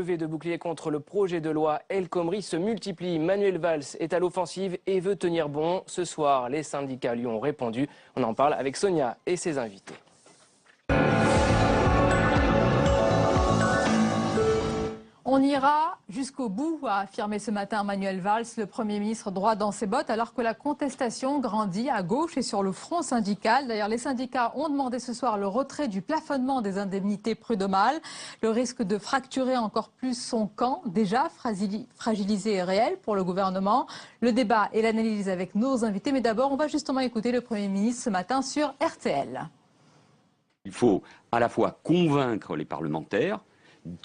Levé de bouclier contre le projet de loi El Khomri se multiplie. Manuel Valls est à l'offensive et veut tenir bon. Ce soir, les syndicats lui ont répondu. On en parle avec Sonia et ses invités. On ira jusqu'au bout, a affirmé ce matin Manuel Valls, le Premier ministre droit dans ses bottes, alors que la contestation grandit à gauche et sur le front syndical. D'ailleurs, les syndicats ont demandé ce soir le retrait du plafonnement des indemnités prud'homales. Le risque de fracturer encore plus son camp, déjà fragilisé et réel pour le gouvernement. Le débat et l'analyse avec nos invités. Mais d'abord, on va justement écouter le Premier ministre ce matin sur RTL. Il faut à la fois convaincre les parlementaires,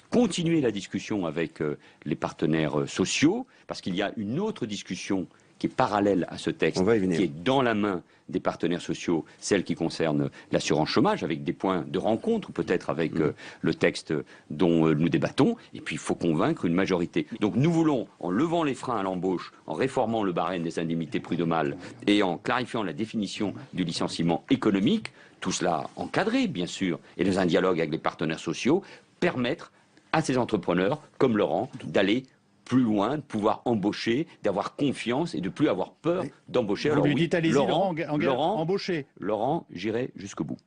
continuer la discussion avec les partenaires sociaux, parce qu'il y a une autre discussion qui est parallèle à ce texte, qui est dans la main des partenaires sociaux, celle qui concerne l'assurance chômage, avec des points de rencontre, peut-être avec le texte dont nous débattons, et puis il faut convaincre une majorité. Donc nous voulons, en levant les freins à l'embauche, en réformant le barème des indemnités prud'homales et en clarifiant la définition du licenciement économique, tout cela encadré bien sûr, et dans un dialogue avec les partenaires sociaux, permettre à ces entrepreneurs, comme Laurent, d'aller plus loin, de pouvoir embaucher, d'avoir confiance et de plus avoir peur d'embaucher. Vous lui dites, allez-y, Laurent, embauchez. Laurent, j'irai jusqu'au bout.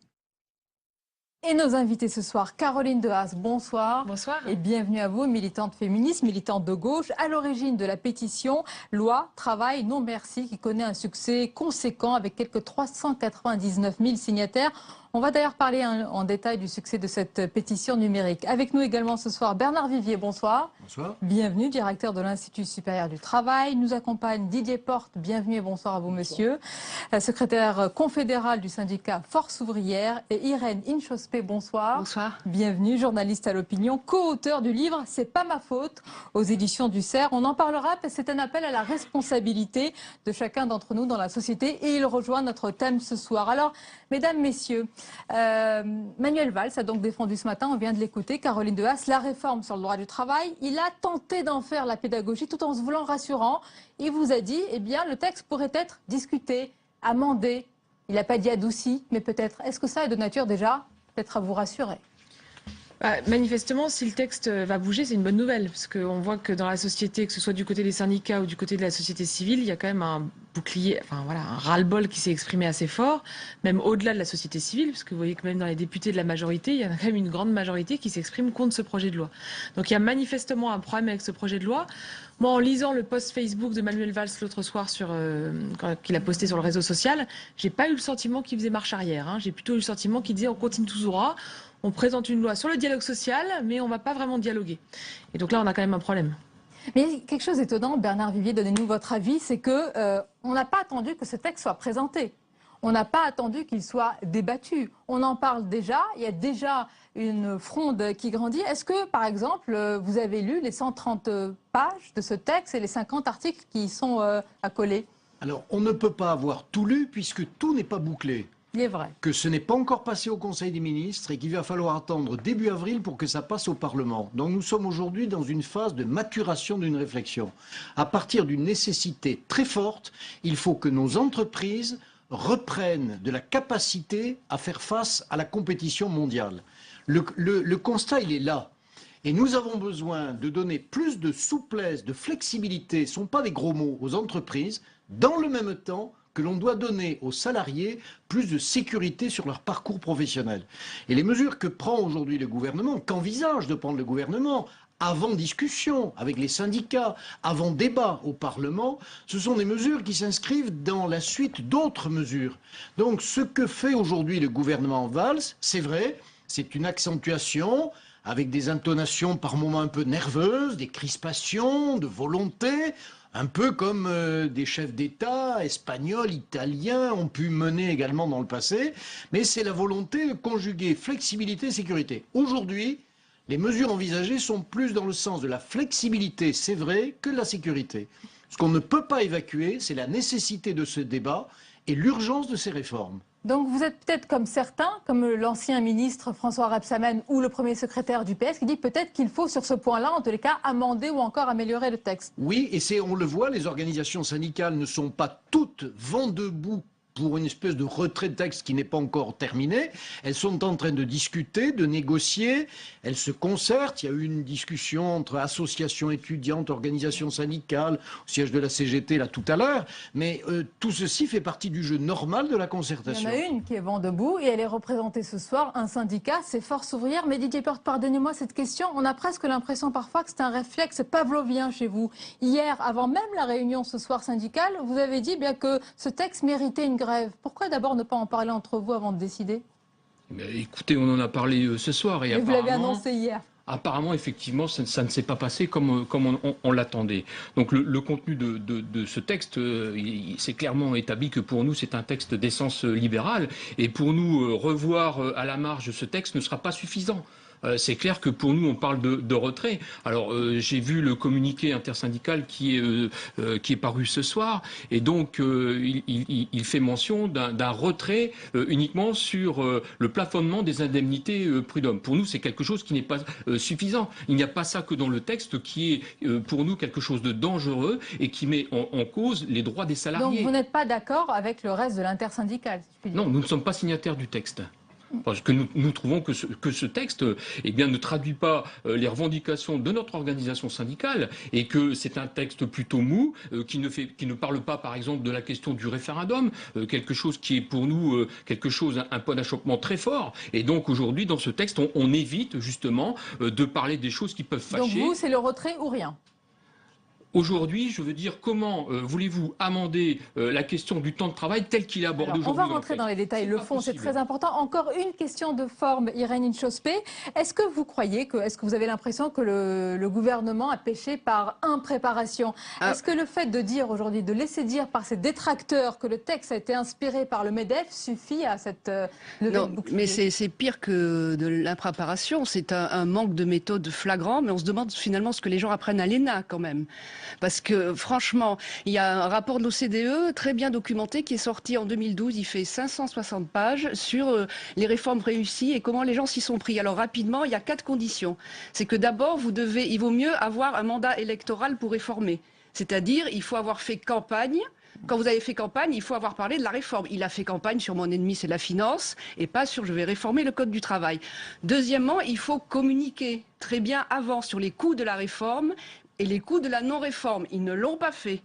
Et nos invités ce soir, Caroline Dehaas, bonsoir. Bonsoir. Et bienvenue à vous, militante féministe, militante de gauche, à l'origine de la pétition Loi, Travail, Non Merci, qui connaît un succès conséquent avec quelques 399 000 signataires. On va d'ailleurs parler en détail du succès de cette pétition numérique. Avec nous également ce soir, Bernard Vivier, bonsoir. Bonsoir. Bienvenue, directeur de l'Institut supérieur du travail. Nous accompagne Didier Porte, bienvenue et bonsoir à vous, monsieur. Secrétaire confédéral du syndicat Force ouvrière. Et Irène Inchospé, bonsoir. Bonsoir. Bienvenue, journaliste à l'opinion, co-auteur du livre C'est pas ma faute, aux éditions du CERF. On en parlera parce que c'est un appel à la responsabilité de chacun d'entre nous dans la société et il rejoint notre thème ce soir. Alors, mesdames, messieurs, Manuel Valls a donc défendu ce matin, on vient de l'écouter, Caroline Dehaas, la réforme sur le droit du travail. Il a tenté d'en faire la pédagogie tout en se voulant rassurant. Il vous a dit, eh bien, le texte pourrait être discuté, amendé. Il n'a pas dit adouci, mais peut-être. Est-ce que ça est de nature déjà, peut-être à vous rassurer ? Manifestement, si le texte va bouger, c'est une bonne nouvelle, parce qu'on voit que dans la société, que ce soit du côté des syndicats ou du côté de la société civile, il y a quand même un bouclier, enfin voilà, un ras-le-bol qui s'est exprimé assez fort, même au-delà de la société civile, parce que vous voyez que même dans les députés de la majorité, il y en a quand même une grande majorité qui s'exprime contre ce projet de loi. Donc il y a manifestement un problème avec ce projet de loi. Moi, en lisant le post Facebook de Manuel Valls l'autre soir qu'il a posté sur le réseau social, j'ai pas eu le sentiment qu'il faisait marche arrière. J'ai plutôt eu le sentiment qu'il disait on continue tout droit. On présente une loi sur le dialogue social, mais on ne va pas vraiment dialoguer. Et donc là, on a quand même un problème. Mais quelque chose d'étonnant, Bernard Vivier, donnez-nous votre avis, c'est que on n'a pas attendu que ce texte soit présenté. On n'a pas attendu qu'il soit débattu. On en parle déjà, il y a déjà une fronde qui grandit. Est-ce que, par exemple, vous avez lu les 130 pages de ce texte et les 50 articles qui y sont accolés ? Alors, on ne peut pas avoir tout lu puisque tout n'est pas bouclé. Il est vrai. Que ce n'est pas encore passé au Conseil des ministres et qu'il va falloir attendre début avril pour que ça passe au Parlement. Donc nous sommes aujourd'hui dans une phase de maturation d'une réflexion. À partir d'une nécessité très forte, il faut que nos entreprises reprennent de la capacité à faire face à la compétition mondiale. Le constat, il est là. Et nous avons besoin de donner plus de souplesse, de flexibilité, ce ne sont pas des gros mots, aux entreprises, dans le même temps que l'on doit donner aux salariés plus de sécurité sur leur parcours professionnel. Et les mesures que prend aujourd'hui le gouvernement, qu'envisage de prendre le gouvernement, avant discussion avec les syndicats, avant débat au Parlement, ce sont des mesures qui s'inscrivent dans la suite d'autres mesures. Donc ce que fait aujourd'hui le gouvernement Valls, c'est vrai, c'est une accentuation avec des intonations par moments un peu nerveuses, des crispations, de volonté, un peu comme des chefs d'État espagnols, italiens ont pu mener également dans le passé, mais c'est la volonté de conjuguer flexibilité et sécurité. Aujourd'hui, les mesures envisagées sont plus dans le sens de la flexibilité, c'est vrai, que de la sécurité. Ce qu'on ne peut pas évacuer, c'est la nécessité de ce débat et l'urgence de ces réformes. Donc vous êtes peut-être comme certains, comme l'ancien ministre François Rebsamen ou le premier secrétaire du PS, qui dit peut-être qu'il faut sur ce point-là, en tous les cas, amender ou encore améliorer le texte. Oui, et on le voit, les organisations syndicales ne sont pas toutes vent debout pour une espèce de retrait de texte qui n'est pas encore terminé. Elles sont en train de discuter, de négocier, elles se concertent. Il y a eu une discussion entre associations étudiantes, organisations syndicales, au siège de la CGT là tout à l'heure, mais tout ceci fait partie du jeu normal de la concertation. Il y en a une qui est vent debout et elle est représentée ce soir, un syndicat, c'est Force ouvrière. Mais Didier Porte, pardonnez-moi cette question, on a presque l'impression parfois que c'est un réflexe pavlovien chez vous. Hier, avant même la réunion ce soir syndicale, vous avez dit bien que ce texte méritait une grève. Pourquoi d'abord ne pas en parler entre vous avant de décider? Mais écoutez, on en a parlé ce soir. Et vous l'avez annoncé hier. Apparemment, effectivement, ça ne s'est pas passé comme on l'attendait. Donc le contenu de ce texte, c'est clairement établi que pour nous, c'est un texte d'essence libérale. Et pour nous, revoir à la marge ce texte ne sera pas suffisant. C'est clair que pour nous, on parle de retrait. Alors, j'ai vu le communiqué intersyndical qui est paru ce soir, et donc il fait mention d'un retrait uniquement sur le plafonnement des indemnités prud'homme. Pour nous, c'est quelque chose qui n'est pas suffisant. Il n'y a pas ça que dans le texte, qui est pour nous quelque chose de dangereux et qui met en cause les droits des salariés. Donc vous n'êtes pas d'accord avec le reste de l'intersyndical, si je puis dire. Non, nous ne sommes pas signataires du texte. Parce que nous trouvons que ce texte ne traduit pas les revendications de notre organisation syndicale et que c'est un texte plutôt mou qui ne parle pas, par exemple, de la question du référendum, quelque chose qui est pour nous un point d'achoppement très fort. Et donc aujourd'hui, dans ce texte, on évite justement de parler des choses qui peuvent fâcher. Donc vous, c'est le retrait ou rien? Aujourd'hui, je veux dire, comment voulez-vous amender la question du temps de travail tel qu'il est abordé aujourd'hui? On va rentrer dans les détails. Le fond, c'est très important. Encore une question de forme, Irène Inchospé. Est-ce que vous croyez est-ce que vous avez l'impression que le gouvernement a péché par impréparation? Est-ce que le fait de dire aujourd'hui, de laisser dire par ses détracteurs que le texte a été inspiré par le MEDEF suffit à cette levée de bouclier? Mais c'est pire que de l'impréparation. C'est un manque de méthode flagrant. Mais on se demande finalement ce que les gens apprennent à l'ENA quand même. Parce que franchement, il y a un rapport de l'OCDE très bien documenté qui est sorti en 2012. Il fait 560 pages sur les réformes réussies et comment les gens s'y sont pris. Alors rapidement, il y a 4 conditions. C'est que d'abord, il vaut mieux avoir un mandat électoral pour réformer. C'est-à-dire, il faut avoir fait campagne. Quand vous avez fait campagne, il faut avoir parlé de la réforme. Il a fait campagne sur mon ennemi, c'est la finance, et pas sur je vais réformer le code du travail. Deuxièmement, il faut communiquer très bien avant sur les coûts de la réforme et les coûts de la non-réforme. Ils ne l'ont pas fait.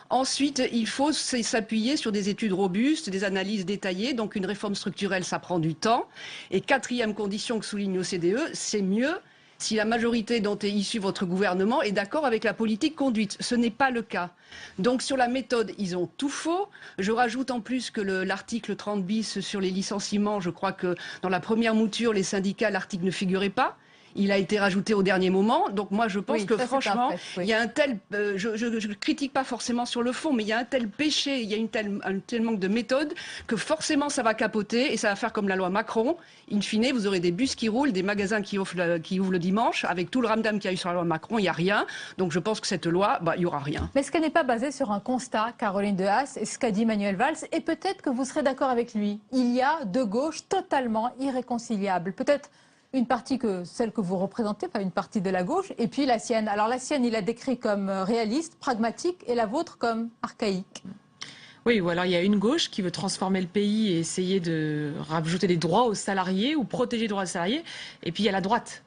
Ensuite, il faut s'appuyer sur des études robustes, des analyses détaillées. Donc une réforme structurelle, ça prend du temps. Et quatrième condition que souligne l'OCDE, c'est mieux si la majorité dont est issu votre gouvernement est d'accord avec la politique conduite. Ce n'est pas le cas. Donc sur la méthode, ils ont tout faux. Je rajoute en plus que l'article 30 bis sur les licenciements, je crois que dans la première mouture, les syndicats, l'article ne figurait pas. Il a été rajouté au dernier moment. Donc moi, je pense que franchement, il y a un tel... je ne critique pas forcément sur le fond, mais il y a un tel péché, il y a un tel manque de méthode que forcément, ça va capoter et ça va faire comme la loi Macron. In fine, vous aurez des bus qui roulent, des magasins qui ouvrent le dimanche. Avec tout le ramdam qu'il y a eu sur la loi Macron, il n'y a rien. Donc je pense que cette loi, il n'y aura rien. Mais est-ce qu'elle n'est pas basée sur un constat, Caroline De Haas, et ce qu'a dit Manuel Valls? Et peut-être que vous serez d'accord avec lui. Il y a deux gauches totalement irréconciliables. Peut-être une partie celle que vous représentez, pas une partie de la gauche, et puis la sienne. Alors la sienne, il l'a décrit comme réaliste, pragmatique, et la vôtre comme archaïque. Oui, ou alors il y a une gauche qui veut transformer le pays et essayer de rajouter des droits aux salariés ou protéger les droits des salariés. Et puis il y a la droite.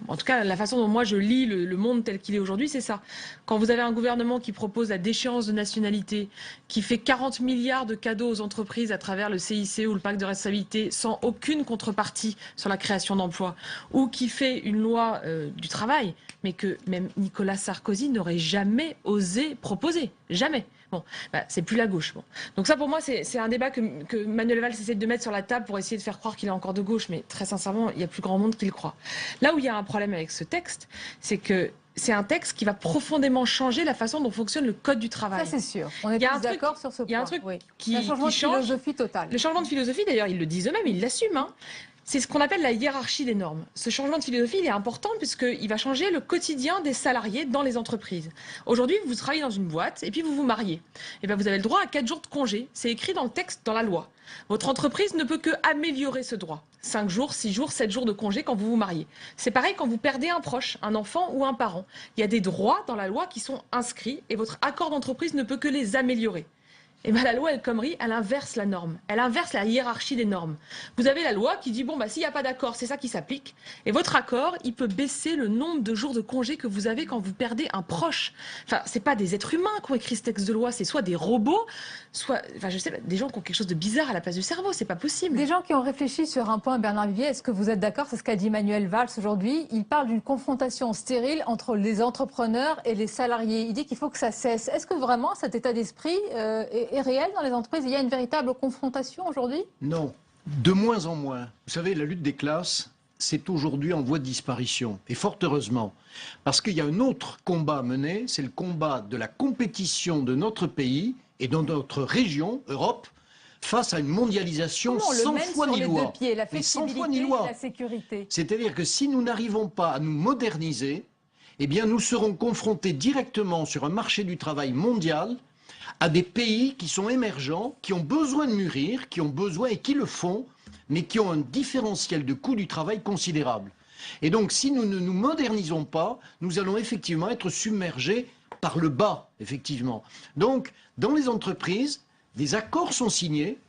En tout cas, la façon dont moi je lis le monde tel qu'il est aujourd'hui, c'est ça. Quand vous avez un gouvernement qui propose la déchéance de nationalité, qui fait 40 milliards de cadeaux aux entreprises à travers le CICE ou le pacte de responsabilité sans aucune contrepartie sur la création d'emplois, ou qui fait une loi du travail, mais que même Nicolas Sarkozy n'aurait jamais osé proposer. Jamais. Bon, c'est plus la gauche. Bon. Donc ça, pour moi, c'est un débat que Manuel Valls essaie de mettre sur la table pour essayer de faire croire qu'il est encore de gauche. Mais très sincèrement, il y a plus grand monde qui le croit. Là où il y a un problème avec ce texte, c'est que c'est un texte qui va profondément changer la façon dont fonctionne le code du travail. Ça, c'est sûr. On est tous d'accord sur ce point. Il y a un truc qui un changement de philosophie total. Le changement de philosophie, d'ailleurs, ils le disent eux-mêmes, ils l'assument. Hein. C'est ce qu'on appelle la hiérarchie des normes. Ce changement de philosophie, il est important puisqu'il va changer le quotidien des salariés dans les entreprises. Aujourd'hui, vous travaillez dans une boîte et puis vous vous mariez. Et bien, vous avez le droit à 4 jours de congé. C'est écrit dans le texte, dans la loi. Votre entreprise ne peut que améliorer ce droit. 5 jours, 6 jours, 7 jours de congé quand vous vous mariez. C'est pareil quand vous perdez un proche, un enfant ou un parent. Il y a des droits dans la loi qui sont inscrits et votre accord d'entreprise ne peut que les améliorer. Et ben la loi El Khomri, elle inverse la norme. Elle inverse la hiérarchie des normes. Vous avez la loi qui dit, bon, bah, s'il n'y a pas d'accord, c'est ça qui s'applique. Et votre accord, il peut baisser le nombre de jours de congé que vous avez quand vous perdez un proche. Enfin, c'est pas des êtres humains qui ont écrit ce texte de loi, c'est soit des robots, soit, enfin, je sais pas, des gens qui ont quelque chose de bizarre à la place du cerveau. C'est pas possible. Des gens qui ont réfléchi sur un point, Bernard Vivier, est-ce que vous êtes d'accord? C'est ce qu'a dit Manuel Valls aujourd'hui. Il parle d'une confrontation stérile entre les entrepreneurs et les salariés. Il dit qu'il faut que ça cesse. Est-ce que vraiment cet état d'esprit est réel dans les entreprises? Il y a une véritable confrontation aujourd'hui? Non, de moins en moins. Vous savez, la lutte des classes, c'est aujourd'hui en voie de disparition. Et fort heureusement. Parce qu'il y a un autre combat à mener, c'est le combat de la compétition de notre pays et de notre région, Europe, face à une mondialisation sans foi ni loi. Pieds, la Mais sans flexibilité foi ni loi. et la sécurité. C'est-à-dire que si nous n'arrivons pas à nous moderniser, eh bien nous serons confrontés directement sur un marché du travail mondial à des pays qui sont émergents, qui ont besoin de mûrir, qui ont besoin et qui le font, mais qui ont un différentiel de coût du travail considérable. Et donc si nous ne nous modernisons pas, nous allons effectivement être submergés par le bas, effectivement. Donc dans les entreprises, des accords sont signés,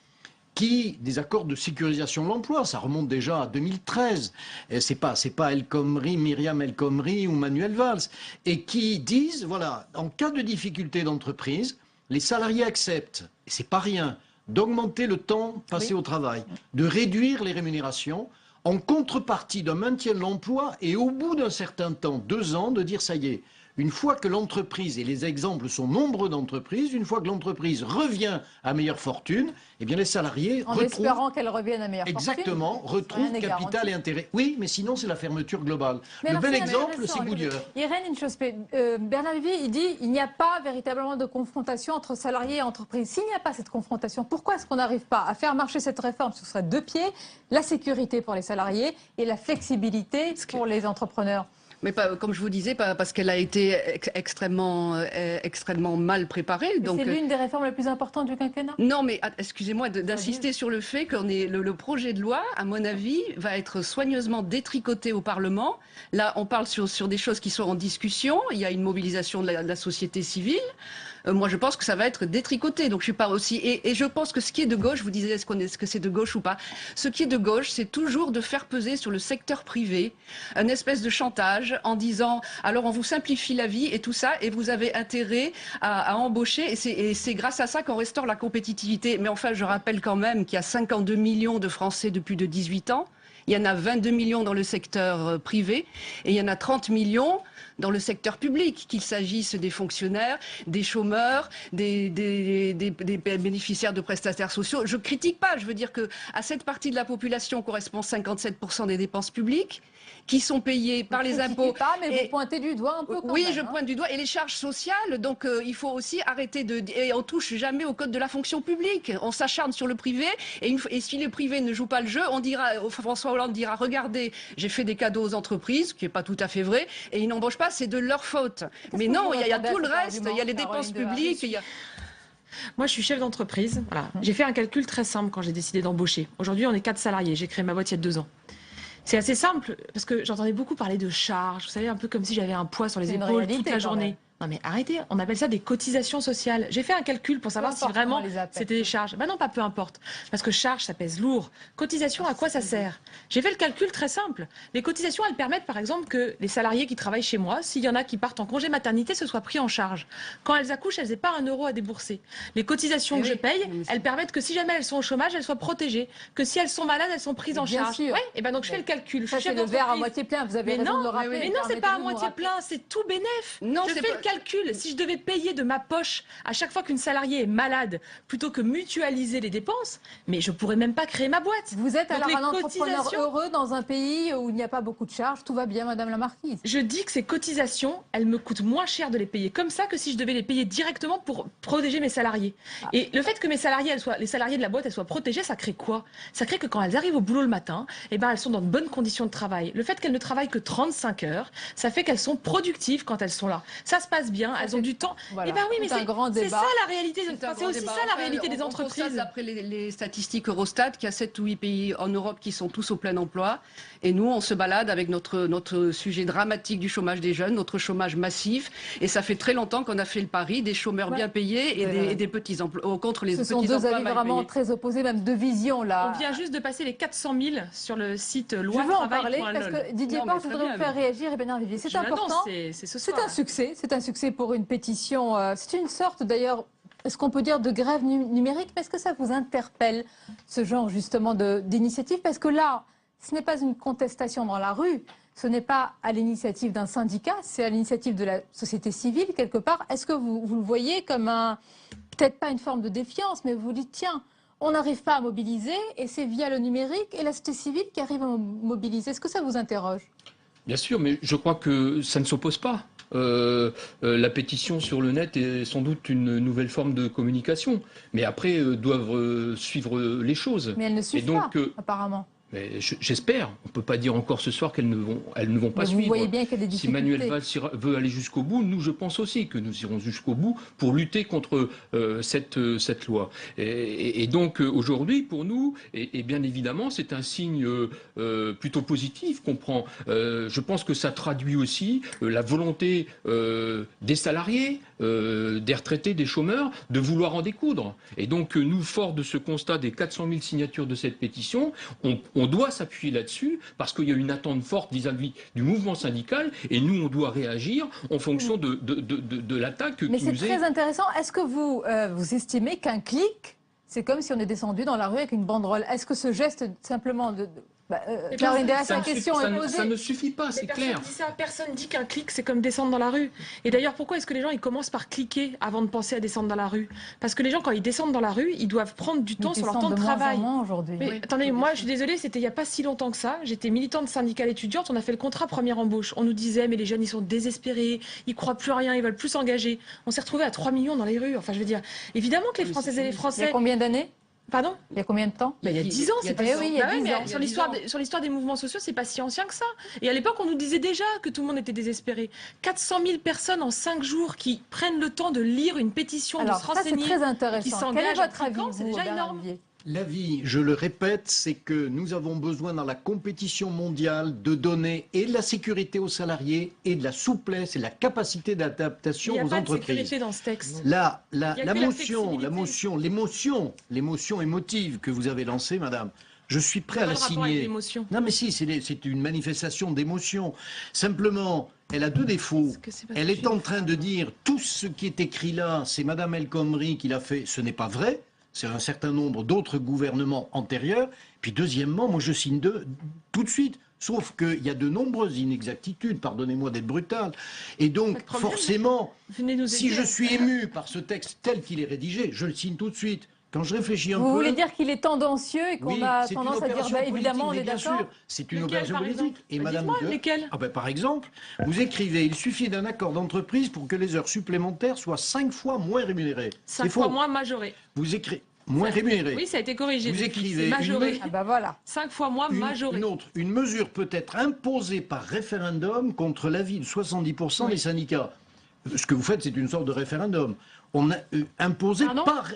des accords de sécurisation de l'emploi, ça remonte déjà à 2013, c'est pas El Khomri, Myriam El Khomri ou Manuel Valls, et qui disent, voilà, en cas de difficulté d'entreprise, les salariés acceptent, et c'est pas rien, d'augmenter le temps passé au travail, de réduire les rémunérations, en contrepartie d'un maintien de l'emploi, et au bout d'un certain temps, 2 ans, de dire ça y est, une fois que l'entreprise, et les exemples sont nombreux d'entreprises, une fois que l'entreprise revient à meilleure fortune, eh bien les salariés en espérant qu'elle revienne à meilleure fortune. Exactement, retrouvent capital et intérêt. Oui, mais sinon c'est la fermeture globale. Le bel exemple, c'est Goodyear. Irène Inchospé, Bernard Vivier, il dit il n'y a pas véritablement de confrontation entre salariés et entreprises. S'il n'y a pas cette confrontation, pourquoi est-ce qu'on n'arrive pas à faire marcher cette réforme sur ses 2 pieds, la sécurité pour les salariés et la flexibilité pour les entrepreneurs? Mais pas, comme je vous disais, pas parce qu'elle a été extrêmement mal préparée. C'est l'une des réformes les plus importantes du quinquennat? Non, mais excusez-moi d'insister sur le fait que le projet de loi, à mon avis, va être soigneusement détricoté au Parlement. Là, on parle sur des choses qui sont en discussion. Il y a une mobilisation de la société civile. Moi, je pense que ça va être détricoté. Donc, je suis pas aussi. Et je pense que ce qui est de gauche, vous disiez est-ce que c'est de gauche ou pas? Ce qui est de gauche, c'est toujours de faire peser sur le secteur privé une espèce de chantage en disant alors on vous simplifie la vie et tout ça, et vous avez intérêt à embaucher. Et c'est grâce à ça qu'on restaure la compétitivité. Mais enfin, je rappelle quand même qu'il y a 52 millions de Français de plus de 18 ans. Il y en a 22 millions dans le secteur privé et il y en a 30 millions dans le secteur public, qu'il s'agisse des fonctionnaires, des chômeurs, des bénéficiaires de prestataires sociaux. Je critique pas, je veux dire que à cette partie de la population correspond 57% des dépenses publiques qui sont payées par les impôts. Pas, mais vous pointez du doigt un peu quand oui, même, je pointe du doigt. Et les charges sociales, donc il faut aussi arrêter et on touche jamais au code de la fonction publique. On s'acharne sur le privé et si le privé ne joue pas le jeu, on dira, François Hollande dira, regardez, j'ai fait des cadeaux aux entreprises, ce qui n'est pas tout à fait vrai, et ils n'embauchent pas, c'est de leur faute. Mais non, il y a tout le reste, il y a les dépenses publiques, Moi, je suis chef d'entreprise. Voilà. J'ai fait un calcul très simple quand j'ai décidé d'embaucher. Aujourd'hui, on est 4 salariés. J'ai créé ma boîte il y a 2 ans. C'est assez simple, parce que j'entendais beaucoup parler de charges, vous savez, un peu comme si j'avais un poids sur les épaules toute la journée. Non mais arrêtez, on appelle ça des cotisations sociales. J'ai fait un calcul pour savoir si vraiment c'était des charges. Ben non, pas peu importe. Parce que charge, ça pèse lourd. Cotisation, à quoi ça sert? J'ai fait le calcul très simple. Les cotisations, elles permettent par exemple que les salariés qui travaillent chez moi, s'il y en a qui partent en congé maternité, ce soit pris en charge. Quand elles accouchent, elles n'aient pas 1 euro à débourser. Les cotisations que je paye, elles permettent que si jamais elles sont au chômage, elles soient protégées. Que si elles sont malades, elles sont prises en charge. Sûr. Ouais, et ben donc je fais le calcul. Ça, c'est le verre à moitié plein, vous avez raison de le rappeler. Mais non, c'est pas à moitié plein, c'est tout bénef. Non, je fais le calcul. Si je devais payer de ma poche à chaque fois qu'une salariée est malade, plutôt que mutualiser les dépenses, mais je pourrais même pas créer ma boîte. Vous êtes donc alors un entrepreneur heureux dans un pays où il n'y a pas beaucoup de charges, tout va bien, Madame la Marquise. Je dis que ces cotisations, elles me coûtent moins cher de les payer comme ça que si je devais les payer directement pour protéger mes salariés. Et le fait que mes salariés, les salariés de la boîte, elles soient protégées, ça crée quoi? Ça crée que quand elles arrivent au boulot le matin, eh ben elles sont dans de bonnes conditions de travail. Le fait qu'elles ne travaillent que 35 heures, ça fait qu'elles sont productives quand elles sont là. Ça se passe passe bien, elles ont du temps. Voilà. Eh ben oui, mais C'est un grand c'est débat. ça la réalité. C'est aussi ça la réalité des On constate, entreprises. d'après les statistiques Eurostat, qu'il y a 7 ou 8 pays en Europe qui sont tous au plein emploi. Et nous, on se balade avec notre sujet dramatique du chômage des jeunes, notre chômage massif. Et ça fait très longtemps qu'on a fait le pari des chômeurs bien payés et des petits emplois contre les petits Ce emplois sont deux mal avis payés. vraiment très opposés, même deux visions là. On vient juste de passer les 400 000 sur le site Je veux en parler loi-travail.lol. parce que Didier Non, mais Port, je très voudrais bien, vous faire réagir et Bernard Vivier. C'est Je l'annonce, important. c'est ce C'est soir. c'est un succès pour une pétition. C'est une sorte d'ailleurs, est-ce qu'on peut dire de grève numérique? Mais est-ce que ça vous interpelle, ce genre justement d'initiative? Parce que là, ce n'est pas une contestation dans la rue, ce n'est pas à l'initiative d'un syndicat, c'est à l'initiative de la société civile quelque part. Est-ce que vous le voyez comme peut-être pas une forme de défiance, mais vous vous dites, tiens, on n'arrive pas à mobiliser et c'est via le numérique et la société civile qui arrive à mobiliser. Est-ce que ça vous interroge? Bien sûr, mais je crois que ça ne s'oppose pas. La pétition sur le net est sans doute une nouvelle forme de communication. Mais après, doivent suivre les choses. Mais elles ne suivent donc, pas, apparemment. Mais j'espère. On ne peut pas dire encore ce soir qu'elles ne vont pas Mais suivre. vous voyez bien qu'il y a des Si difficultés. Manuel Valls veut aller jusqu'au bout, nous, je pense aussi que nous irons jusqu'au bout pour lutter contre cette loi. Et donc, aujourd'hui, pour nous, et bien évidemment, c'est un signe plutôt positif qu'on prend. Je pense que ça traduit aussi la volonté des salariés, des retraités, des chômeurs, de vouloir en découdre. Et donc, nous, forts de ce constat des 400 000 signatures de cette pétition, on doit s'appuyer là-dessus parce qu'il y a une attente forte vis-à-vis du mouvement syndical et nous, on doit réagir en fonction de l'attaque qui nous est... Mais c'est très intéressant. Est-ce que vous estimez qu'un clic, c'est comme si on est descendu dans la rue avec une banderole? Est-ce que ce geste simplement Caroline Derras, la question est posée. Ça ne suffit pas, c'est clair. Personne dit qu'un clic, c'est comme descendre dans la rue. Et d'ailleurs, pourquoi est-ce que les gens ils commencent par cliquer avant de penser à descendre dans la rue? Parce que les gens, quand ils descendent dans la rue, ils doivent prendre du temps sur leur temps de travail. Mais attendez, moi, je suis désolée, c'était il n'y a pas si longtemps que ça. J'étais militante syndicale étudiante, on a fait le contrat première embauche. On nous disait, mais les jeunes, ils sont désespérés, ils croient plus à rien, ils veulent plus s'engager. On s'est retrouvés à 3 millions dans les rues. Enfin, je veux dire, évidemment que les Françaises et les Français... Il y a combien d'années? Pardon? Il y a combien de temps? Il y a 10 ans, c'est pas oui, il y a 10 ans. Sur l'histoire des mouvements sociaux, c'est pas si ancien que ça. Et à l'époque, on nous disait déjà que tout le monde était désespéré. 400 000 personnes en 5 jours qui prennent le temps de lire une pétition, Alors, de se renseigner, ça, c'est très intéressant. qui s'engagent. Quel est votre avis, c'est déjà énorme. L'avis, je le répète, c'est que nous avons besoin dans la compétition mondiale de donner et de la sécurité aux salariés et de la souplesse et de la capacité d'adaptation aux entreprises. Il n'y a pas de sécurité dans ce texte. L'émotion émotive que vous avez lancée, madame, je suis prêt à la signer. Non mais si, c'est une manifestation d'émotion. Simplement, elle a deux défauts. Elle est en train de dire tout ce qui est écrit là, c'est madame El Khomri qui l'a fait, ce n'est pas vrai. C'est un certain nombre d'autres gouvernements antérieurs. Puis deuxièmement, moi je signe tout de suite. Sauf qu'il y a de nombreuses inexactitudes, pardonnez-moi d'être brutal. Et donc, forcément, si je suis ému par ce texte tel qu'il est rédigé, je le signe tout de suite. Quand je réfléchis un peu... Vous voulez dire qu'il est tendancieux et qu'on a tendance à dire, évidemment, on est bien d'accord? sûr, c'est une opération politique. Et madame lesquels? Par exemple, vous écrivez, il suffit d'un accord d'entreprise pour que les heures supplémentaires soient 5 fois moins rémunérées. 5 fois moins majorées. Vous écrivez... Moins rémunéré. Oui, ça a été corrigé. Vous écrivez majoré. Voilà. 5 fois moins majoré. Une mesure peut être imposée par référendum contre l'avis de 70% des syndicats. Ce que vous faites, c'est une sorte de référendum. On a imposé par...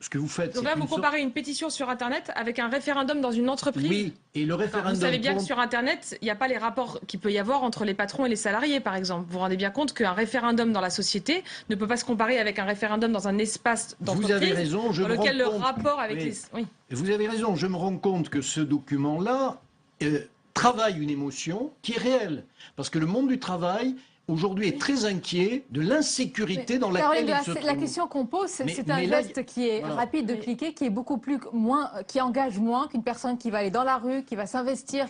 Ce que vous faites, donc là, vous comparez une pétition sur Internet avec un référendum dans une entreprise. Oui, et le référendum... Vous savez bien que sur Internet, il n'y a pas les rapports qu'il peut y avoir entre les patrons et les salariés, par exemple. Vous vous rendez bien compte qu'un référendum dans la société ne peut pas se comparer avec un référendum dans un espace d'entreprise. Vous avez raison, dans lequel le rapport avec les... Oui. Vous avez raison, je me rends compte que ce document-là travaille une émotion qui est réelle. Parce que le monde du travail... aujourd'hui est très inquiet de l'insécurité dans laquelle il se trouve. La question qu'on pose, c'est un geste qui est rapide de cliquer, qui est beaucoup qui engage moins qu'une personne qui va aller dans la rue, qui va s'investir.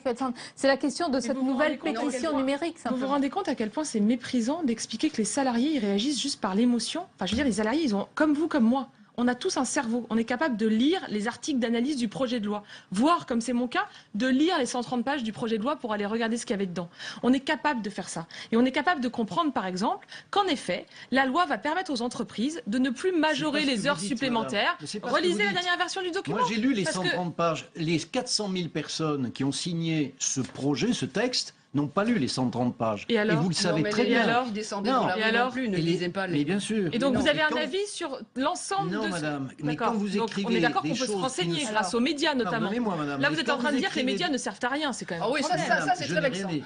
C'est la question de cette nouvelle pétition numérique. Vous vous rendez compte à quel point c'est méprisant d'expliquer que les salariés ils réagissent juste par l'émotion? Enfin, je veux dire, les salariés, ils ont, comme vous, comme moi, on a tous un cerveau. On est capable de lire les articles d'analyse du projet de loi. Voire, comme c'est mon cas, de lire les 130 pages du projet de loi pour aller regarder ce qu'il y avait dedans. On est capable de faire ça. Et on est capable de comprendre, par exemple, qu'en effet, la loi va permettre aux entreprises de ne plus majorer les heures supplémentaires. Relisez la dernière version du document. Moi, j'ai lu les 130 pages. Les 400 000 personnes qui ont signé ce projet, ce texte, n'ont pas lu les 130 pages. Et alors vous le savez mais très les bien. gens qui descendaient Non. dans la Et rue alors non plus, ne Et les- lisaient pas les... Mais bien sûr. Et donc Non, vous avez et un quand- avis sur l'ensemble Non, de... madame, mais D'accord. quand vous Donc, écrivez on est d'accord qu'on des peut se choses qui renseigner ne sont- grâce aux médias notamment. Pardonnez-moi, madame. Là mais vous êtes quand en train de dire que les écrivez- médias ne servent à rien, c'est quand même Ah oui, un ça, problème. ça, c'est Je très n'ai vexant. rien dit.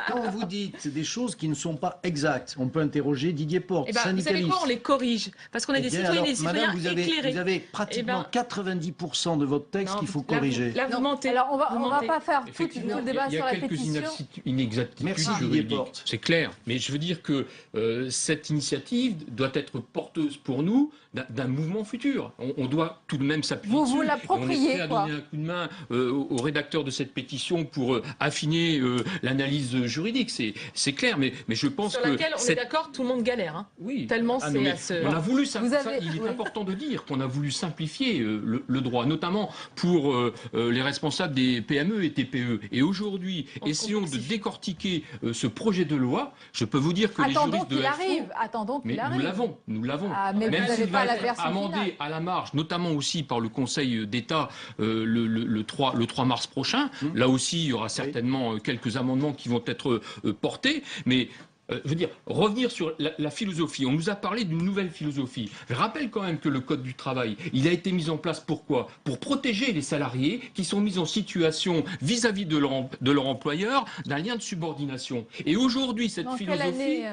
Quand vous dites des choses qui ne sont pas exactes, on peut interroger Didier Porte, Eh ben, vous savez syndicaliste. quoi, on les corrige. Parce qu'on est Eh des bien, citoyens et alors, des citoyens madame, éclairés. vous avez pratiquement Eh ben- 90% de votre texte Non, qu'il faut là, corriger. Là, vous Non. mentez. Alors, on va Vous mentez. pas faire tout Effectivement, le débat il y sur a la quelques pétition. inexactitudes Merci, Didier juridiques, Porte. c'est clair. Mais je veux dire que cette initiative doit être porteuse pour nous d'un mouvement futur. On doit tout de même s'appuyer Vous dessus. vous Et l'appropriez, on est prêt à quoi. donner un coup de main au rédacteur de cette pétition pour affiner l'analyse juridique. C'est clair, mais je pense Sur que laquelle on est d'accord, tout le monde galère. Hein. oui. Tellement Ah, c'est mais à ce... on a voulu Vous avez- il est oui. important de dire qu'on a voulu simplifier le droit, notamment pour les responsables des PME et TPE. Et aujourd'hui, On essayons de complexifie. décortiquer ce projet de loi. Je peux vous dire que les Attendons juristes de qu'il la arrive. Attendons mais qu'il arrive. nous l'avons. Ah, mais Même vous n'avez s'il pas va la être version amendé finale. à la marge, notamment aussi par le Conseil d'État le 3 mars prochain. Là aussi, il y aura certainement quelques amendements qui vont être portés. Mais je veux dire, revenir sur la philosophie. On nous a parlé d'une nouvelle philosophie. Je rappelle quand même que le Code du travail, il a été mis en place pourquoi ? Pour protéger les salariés qui sont mis en situation vis-à-vis de leur employeur d'un lien de subordination. Et aujourd'hui, cette Dans quelle philosophie... année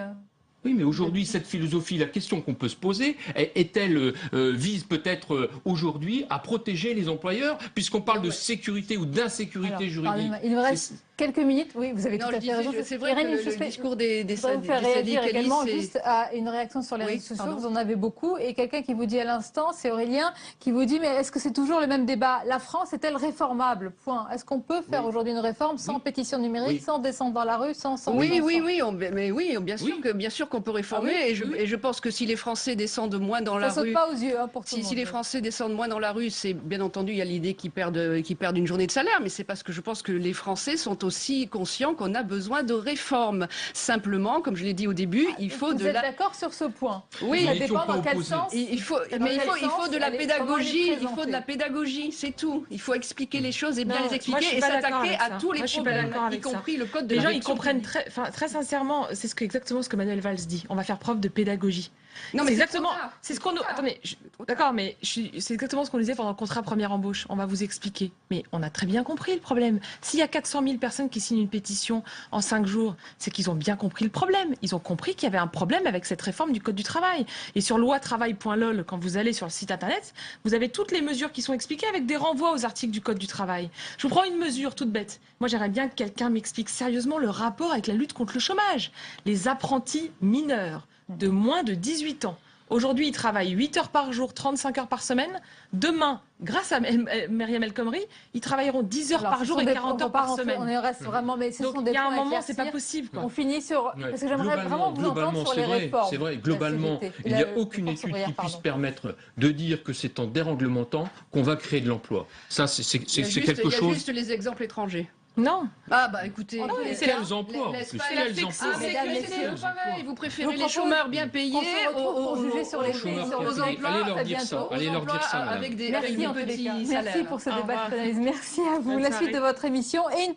Oui, mais aujourd'hui, cette philosophie, la question qu'on peut se poser, est-elle vise peut-être aujourd'hui à protéger les employeurs, puisqu'on parle de sécurité ou d'insécurité Alors, juridique. pardonnez-moi, il me reste quelques minutes. Oui, vous avez Non, tout je à fait raison. disais, c'est vrai que Irène, le discours des je voudrais vous faire réagir également syndicalistes, juste à une réaction sur les Oui, réseaux sociaux. pardon. Vous en avez beaucoup. Et quelqu'un qui vous dit à l'instant, c'est Aurélien, qui vous dit, mais est-ce que c'est toujours le même débat ? La France est-elle réformable ? Point. Est-ce qu'on peut faire aujourd'hui une réforme sans pétition numérique, Oui. sans descendre dans la rue, sans... Oui, mais oui, bien sûr qu'on peut réformer. Ah oui, et je pense que si les Français descendent moins dans Ça la saute rue, pas aux yeux pour tout le si monde. les Français descendent moins dans la rue, c'est bien entendu, il y a l'idée qu'ils perdent une journée de salaire, mais c'est parce que je pense que les Français sont aussi conscients qu'on a besoin de réformes. Simplement, comme je l'ai dit au début, il faut Vous de êtes la... d'accord sur ce point? Oui, Ça Nous n'étions dépend pas dans quel opposés. sens. il faut, Dans mais quel il faut sens de la elle est- pédagogie, comment elle est il faut de la pédagogie, c'est tout. Il faut expliquer les choses et bien Non, les moi, je expliquer suis et pas d'accord s'attaquer avec à ça. tous les Moi, je suis pas problèmes, d'accord y avec ça. compris le code de Les la gens, ils fonction comprennent publique. très sincèrement, c'est exactement ce que Manuel Valls dit. On va faire preuve de pédagogie. Non, C'est mais exactement, trop tard. c'est ce qu'on nous. trop tard. Attendez, d'accord, mais c'est exactement ce qu'on disait pendant le contrat première embauche. On va vous expliquer. Mais on a très bien compris le problème. S'il y a 400 000 personnes qui signent une pétition en 5 jours, c'est qu'ils ont bien compris le problème. Ils ont compris qu'il y avait un problème avec cette réforme du Code du travail. Et sur loitravail.lol, quand vous allez sur le site internet, vous avez toutes les mesures qui sont expliquées avec des renvois aux articles du Code du travail. Je vous prends une mesure toute bête. Moi, j'aimerais bien que quelqu'un m'explique sérieusement le rapport avec la lutte contre le chômage. Les apprentis mineurs de moins de 18 ans. Aujourd'hui, ils travaillent 8 heures par jour, 35 heures par semaine. Demain, grâce à Myriam El Khomri, ils travailleront 10 heures Alors, par ce jour sont et des- 40 on va heures pas par rentrer- semaine. On reste vraiment, mais ce Donc, sont des il y a un points à moment, c'est pas éclaircir. possible. Quoi. On finit sur... Ouais. Parce que j'aimerais vraiment vous entendre sur les réformes. C'est vrai, de la globalement, CGT. il n'y a La- aucune force étude ouvrière, qui puisse pardon. permettre de dire que c'est en déréglementant qu'on va créer de l'emploi. Ça, c'est Il y a quelque il y a chose... juste les exemples étrangers. Non. Ah bah écoutez, Oh, mais c'est Quels emplois en plus, l'Espagne, c'est la quels flexibilité. emplois Ah, mais Mesdames, c'est messieurs, le travail. Vous préférez Je les propose chômeurs bien payés qu'on se retrouve pour juger sur les aux chômeurs sur qui vos ont été- emplois. Allez leur À dire ça, bientôt. allez leur dire ça, madame. avec des Merci en tous les petits cas. salaires. Merci pour ce Au débat revoir. de analyse. Merci à vous. Bonne La suite soirée. de votre émission et une